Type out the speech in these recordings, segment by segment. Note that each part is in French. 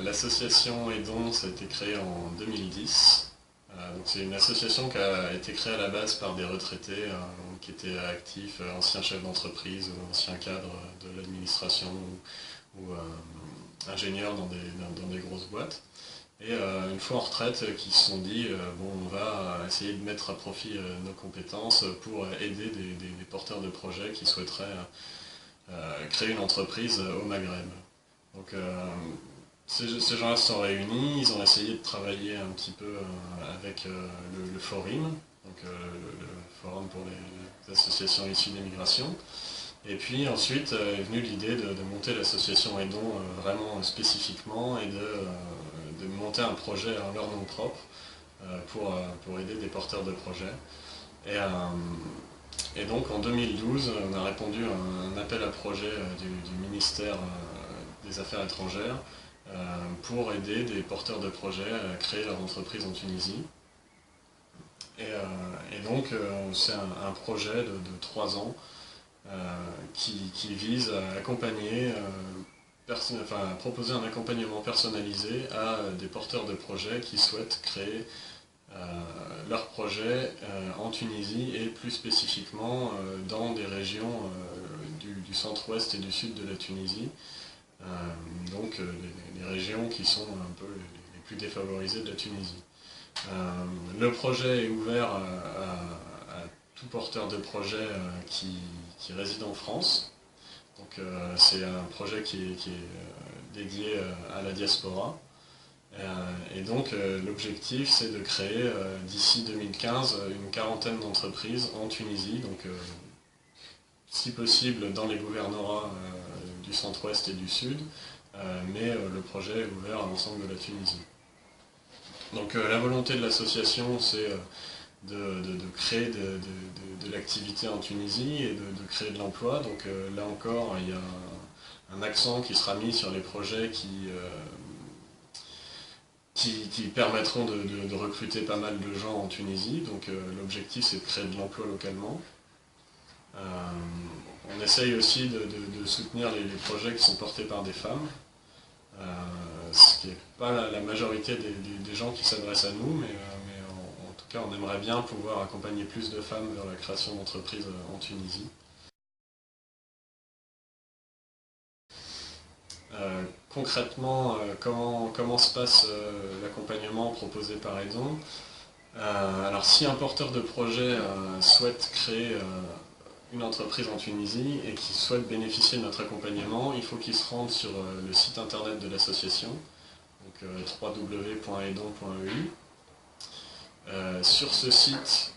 L'association Aidons, ça a été créé en 2010. C'est une association qui a été créée à la base par des retraités qui étaient actifs, anciens chefs d'entreprise ou anciens cadres de l'administration ou ingénieurs dans des grosses boîtes. Et une fois en retraite, qui se sont dit bon, on va essayer de mettre à profit nos compétences pour aider des porteurs de projets qui souhaiteraient créer une entreprise au Maghreb. Donc ces gens-là se sont réunis, ils ont essayé de travailler un petit peu avec le Forum, donc le Forum pour les associations issues d'immigration. Et puis ensuite est venue l'idée de monter l'association Aidons vraiment spécifiquement et de monter un projet en leur nom propre pour aider des porteurs de projets. Et donc en 2012, on a répondu à un appel à projet du ministère des Affaires étrangères pour aider des porteurs de projets à créer leur entreprise en Tunisie. Et donc c'est un projet de 3 ans qui vise à accompagner, à proposer un accompagnement personnalisé à des porteurs de projets qui souhaitent créer leur projet en Tunisie et plus spécifiquement dans des régions du centre-ouest et du sud de la Tunisie. Donc les régions qui sont un peu les plus défavorisées de la Tunisie. Le projet est ouvert à tout porteur de projet qui réside en France. Donc c'est un projet qui est dédié à la diaspora. Et donc l'objectif c'est de créer d'ici 2015 une quarantaine d'entreprises en Tunisie, donc si possible dans les gouvernorats du centre-ouest et du sud, mais le projet est ouvert à l'ensemble de la Tunisie. Donc la volonté de l'association c'est de créer de l'activité en Tunisie et de créer de l'emploi. Donc là encore il y a un accent qui sera mis sur les projets qui permettront de recruter pas mal de gens en Tunisie. Donc l'objectif c'est de créer de l'emploi localement. On essaye aussi de soutenir les projets qui sont portés par des femmes, ce qui n'est pas la majorité des gens qui s'adressent à nous, mais en tout cas on aimerait bien pouvoir accompagner plus de femmes vers la création d'entreprises en Tunisie. Concrètement, comment se passe l'accompagnement proposé par Aidons? Alors si un porteur de projet souhaite créer une entreprise en Tunisie et qui souhaite bénéficier de notre accompagnement, il faut qu'il se rende sur le site internet de l'association, donc www.aidons.eu. Sur ce site,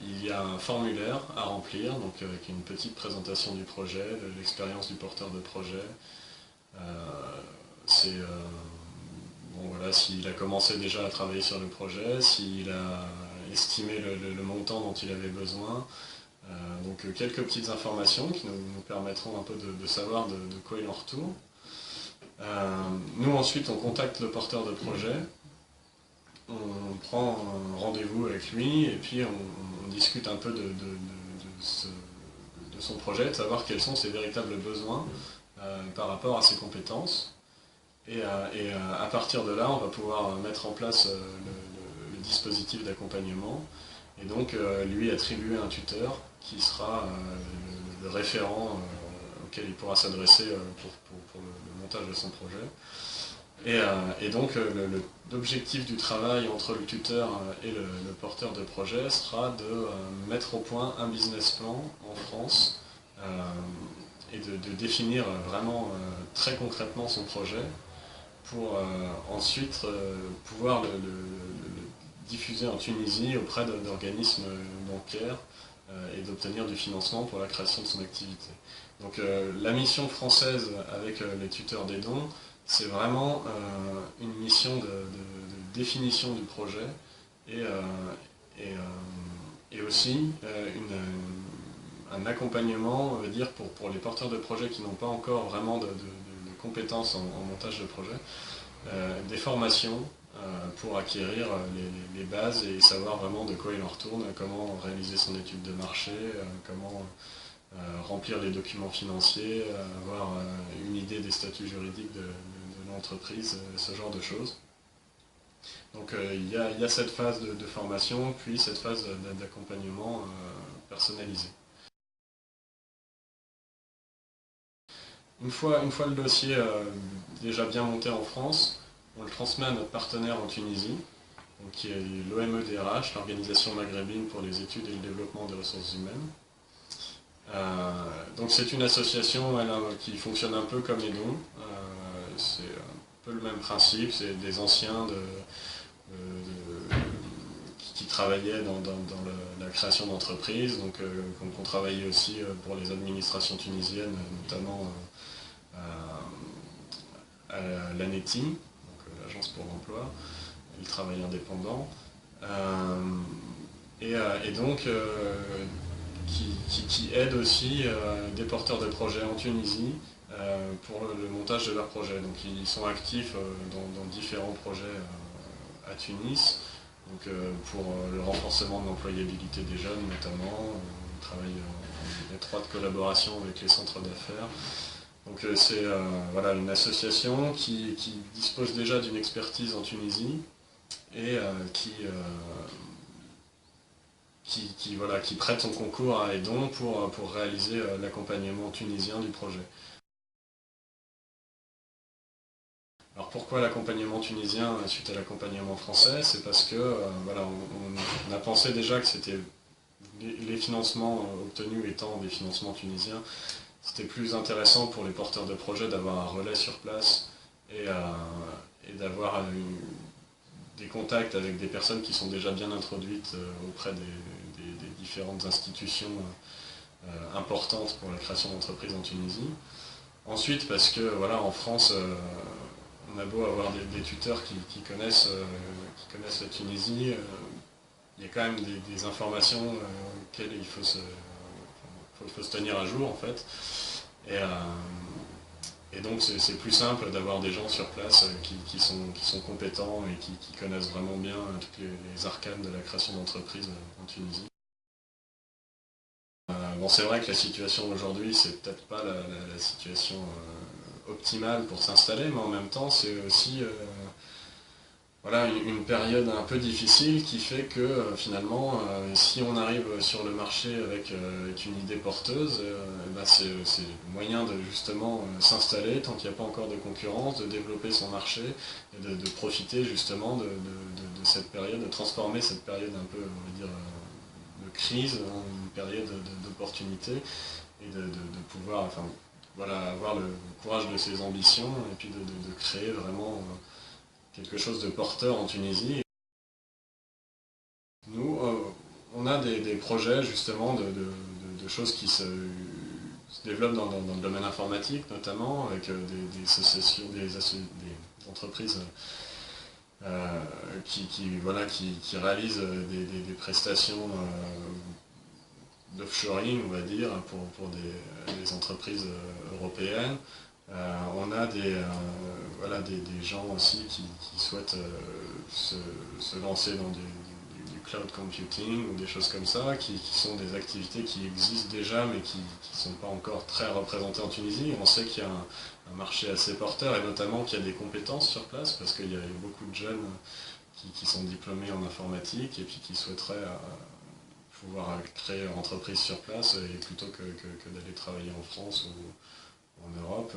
il y a un formulaire à remplir, donc avec une petite présentation du projet, de l'expérience du porteur de projet. C'est bon, voilà, s'il a commencé déjà à travailler sur le projet, s'il a estimé le montant dont il avait besoin. Donc quelques petites informations qui nous permettront un peu de savoir de quoi il en retourne. Nous ensuite on contacte le porteur de projet, on prend un rendez-vous avec lui et puis on discute un peu de son projet, de savoir quels sont ses véritables besoins par rapport à ses compétences. Et à partir de là, on va pouvoir mettre en place le dispositif d'accompagnement et donc lui attribuer un tuteur qui sera le référent auquel il pourra s'adresser pour le montage de son projet. Et donc l'objectif du travail entre le tuteur et le porteur de projet sera de mettre au point un business plan en France et de définir vraiment très concrètement son projet pour ensuite pouvoir le diffuser en Tunisie auprès d'organismes bancaires et d'obtenir du financement pour la création de son activité. Donc la mission française avec les tuteurs d'Aidons, c'est vraiment une mission de définition du projet et aussi un accompagnement, on va dire, pour les porteurs de projets qui n'ont pas encore vraiment de compétences en montage de projet, des formations pour acquérir les bases et savoir vraiment de quoi il en retourne, comment réaliser son étude de marché, comment remplir les documents financiers, avoir une idée des statuts juridiques de l'entreprise, ce genre de choses. Donc il y a cette phase de formation, puis cette phase d'accompagnement personnalisé. Une fois le dossier déjà bien monté en France, on le transmet à notre partenaire en Tunisie, donc qui est l'OMEDRH, l'Organisation maghrébine pour les études et le développement des ressources humaines. Donc c'est une association qui fonctionne un peu comme les dons. C'est un peu le même principe, c'est des anciens qui travaillaient dans la création d'entreprises, donc qu'on travaillait aussi pour les administrations tunisiennes, notamment à l'ANETI, donc l'Agence pour l'emploi, et le travail indépendant. Et donc qui aide aussi des porteurs de projets en Tunisie pour le montage de leurs projets. Donc ils sont actifs dans différents projets à Tunis, donc, pour le renforcement de l'employabilité des jeunes notamment. On travaille en étroite collaboration avec les centres d'affaires. Donc c'est voilà, une association qui dispose déjà d'une expertise en Tunisie et qui prête son concours à Aidon pour réaliser l'accompagnement tunisien du projet. Alors pourquoi l'accompagnement tunisien suite à l'accompagnement français? C'est parce que voilà, on a pensé déjà que c'était les financements obtenus étant des financements tunisiens, c'était plus intéressant pour les porteurs de projets d'avoir un relais sur place et d'avoir des contacts avec des personnes qui sont déjà bien introduites auprès des différentes institutions importantes pour la création d'entreprises en Tunisie. Ensuite, parce que voilà, en France, on a beau avoir des tuteurs qui connaissent la Tunisie, il y a quand même des informations auxquelles il faut se tenir à jour en fait. Et donc c'est plus simple d'avoir des gens sur place qui sont compétents et qui connaissent vraiment bien toutes les arcanes de la création d'entreprises en Tunisie. Bon, c'est vrai que la situation aujourd'hui, c'est peut-être pas la situation optimale pour s'installer, mais en même temps, c'est aussi voilà, une période un peu difficile qui fait que finalement, si on arrive sur le marché avec une idée porteuse, ben c'est le moyen de justement s'installer tant qu'il n'y a pas encore de concurrence, de développer son marché et de profiter justement de cette période, de transformer cette période un peu, on va dire, de crise en une période d'opportunité et de pouvoir enfin, voilà, avoir le courage de ses ambitions et puis de créer vraiment quelque chose de porteur en Tunisie. Nous, on a des projets justement de choses qui se développent dans le domaine informatique notamment, avec des associations, des entreprises qui réalisent des prestations d'offshoring, on va dire, pour des entreprises européennes. On a des gens aussi qui souhaitent se lancer dans du cloud computing ou des choses comme ça, qui sont des activités qui existent déjà mais qui ne sont pas encore très représentées en Tunisie. On sait qu'il y a un marché assez porteur et notamment qu'il y a des compétences sur place parce qu'il y a beaucoup de jeunes qui sont diplômés en informatique et puis qui souhaiteraient pouvoir créer leur entreprise sur place et plutôt que d'aller travailler en France ou en Europe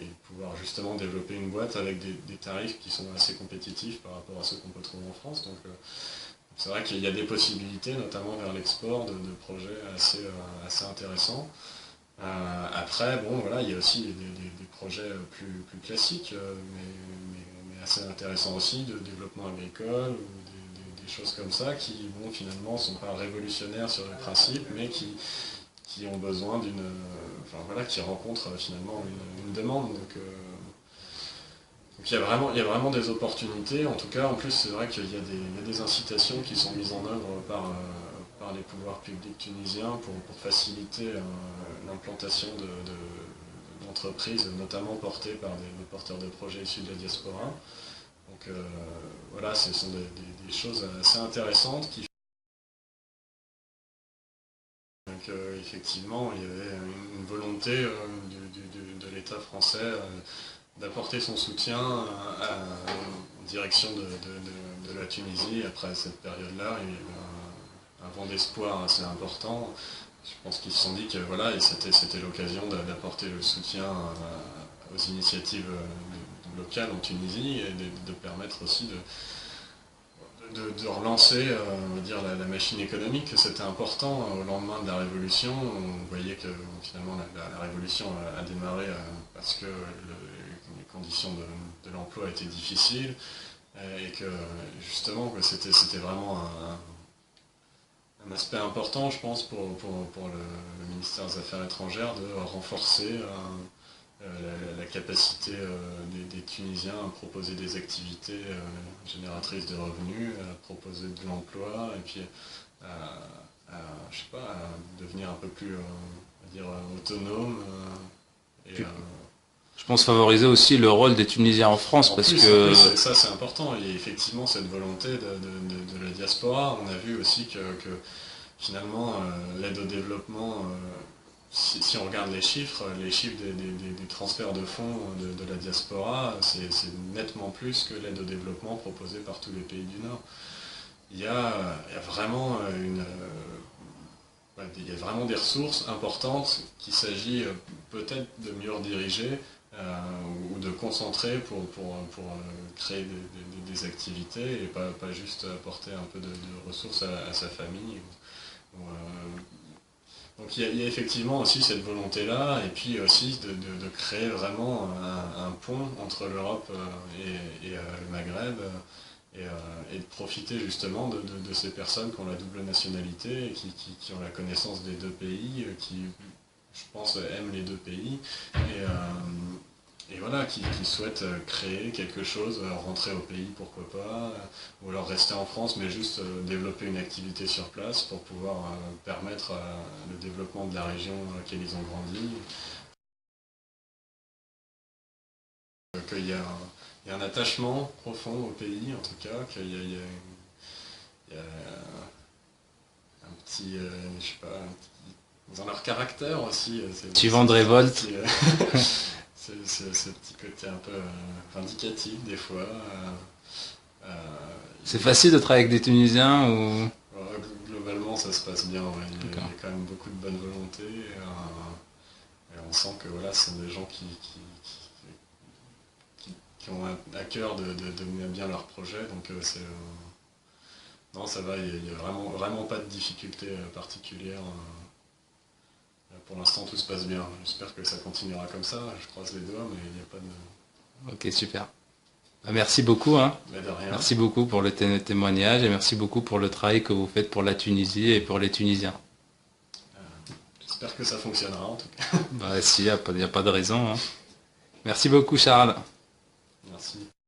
et pouvoir justement développer une boîte avec des tarifs qui sont assez compétitifs par rapport à ceux qu'on peut trouver en France. Donc c'est vrai qu'il y a des possibilités, notamment vers l'export, de projets assez intéressants. Après, bon, voilà, il y a aussi des projets plus classiques, mais assez intéressants aussi, de développement agricole, ou des choses comme ça, qui, bon, finalement, ne sont pas révolutionnaires sur le principe, mais qui ont besoin d'une... Enfin, voilà, qui rencontrent finalement une demande. Donc il y a vraiment des opportunités. En tout cas, en plus, c'est vrai qu'il y a des incitations qui sont mises en œuvre par les pouvoirs publics tunisiens pour faciliter l'implantation d'entreprises, notamment portées par des porteurs de projets issus de la diaspora. Donc voilà, ce sont des choses assez intéressantes qui font qu'effectivement, il y avait une volonté de l'État français d'apporter son soutien en direction de la Tunisie. Après cette période-là, il y a eu un vent d'espoir assez important. Je pense qu'ils se sont dit que voilà, et c'était l'occasion d'apporter le soutien aux initiatives locales en Tunisie et de permettre aussi de relancer on va dire, la machine économique. C'était important au lendemain de la Révolution. On voyait que finalement la Révolution a démarré parce que les conditions de l'emploi étaient difficiles et que justement que c'était vraiment un aspect important, je pense, pour le ministère des Affaires étrangères de renforcer la capacité des Tunisiens à proposer des activités génératrices de revenus, à proposer de l'emploi, et puis je sais pas, à devenir un peu plus on va dire, autonome. Et, Je pense favoriser aussi le rôle des Tunisiens en France, parce en que plus, ça c'est important. Il y a effectivement cette volonté de la diaspora. On a vu aussi que finalement, l'aide au développement, si on regarde les chiffres des transferts de fonds de la diaspora, c'est nettement plus que l'aide au développement proposée par tous les pays du Nord. Il y a vraiment il y a vraiment des ressources importantes qu'il s'agit peut-être de mieux rediriger ou de concentrer pour créer des activités et pas juste apporter un peu de ressources à sa famille. Donc il y a effectivement aussi cette volonté-là, et puis aussi de créer vraiment un pont entre l'Europe et le Maghreb, et de profiter justement de ces personnes qui ont la double nationalité, et qui ont la connaissance des deux pays, qui, je pense, aiment les deux pays, et voilà, qui souhaitent créer quelque chose, rentrer au pays, pourquoi pas, ou alors rester en France, mais juste développer une activité sur place pour pouvoir permettre le développement de la région dans laquelle ils ont grandi. Qu'il y a un attachement profond au pays, en tout cas, il y a un petit, je sais pas, dans leur caractère aussi. tu vends de révolte. Ce petit côté un peu vindicatif des fois. C'est facile de travailler avec des Tunisiens ou... Globalement, ça se passe bien. Ouais. Il y a D'accord. quand même beaucoup de bonne volonté. Et on sent que voilà, ce sont des gens qui ont à cœur de mener bien leur projet. Donc non, ça va. Il n'y a vraiment pas de difficultés particulières. Pour l'instant, tout se passe bien. J'espère que ça continuera comme ça. Je croise les doigts, mais il n'y a pas de... Ok, super. Bah, merci beaucoup, hein. Mais de rien. Merci beaucoup pour le témoignage et merci beaucoup pour le travail que vous faites pour la Tunisie et pour les Tunisiens. J'espère que ça fonctionnera en tout cas. Bah si, y a pas de raison, hein. Merci beaucoup, Charles. Merci.